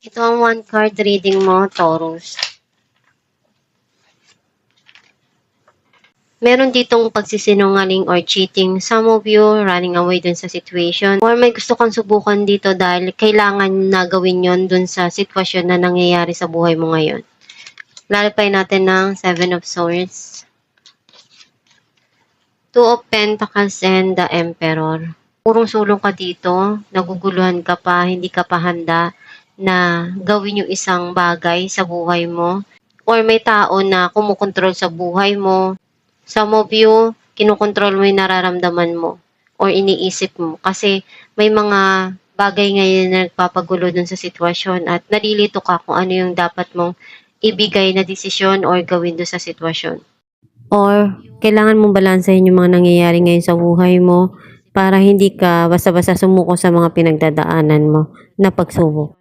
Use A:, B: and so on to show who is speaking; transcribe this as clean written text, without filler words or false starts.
A: Ito ang one card reading mo, Taurus. Meron ditong pagsisinungaling or cheating. Some of you running away dun sa situation. Or may gusto kang subukan dito dahil kailangan na gawin yon dun sa sitwasyon na nangyayari sa buhay mo ngayon. Lalapay natin ng 7 of Swords, 2 of Pentacles, and the Emperor. Purong sulong ka dito, naguguluhan ka pa, hindi ka pa handa na gawin yung isang bagay sa buhay mo. Or may tao na kumukontrol sa buhay mo. Some of you, kinukontrol mo yung nararamdaman mo or iniisip mo. Kasi may mga bagay ngayon na nagpapagulo dun sa sitwasyon at nalilito ka kung ano yung dapat mong ibigay na desisyon or gawin dun sa sitwasyon. Or kailangan mong balansahin yung mga nangyayari ngayon sa buhay mo para hindi ka basta-basta sumuko sa mga pinagdadaanan mo na pagsubok.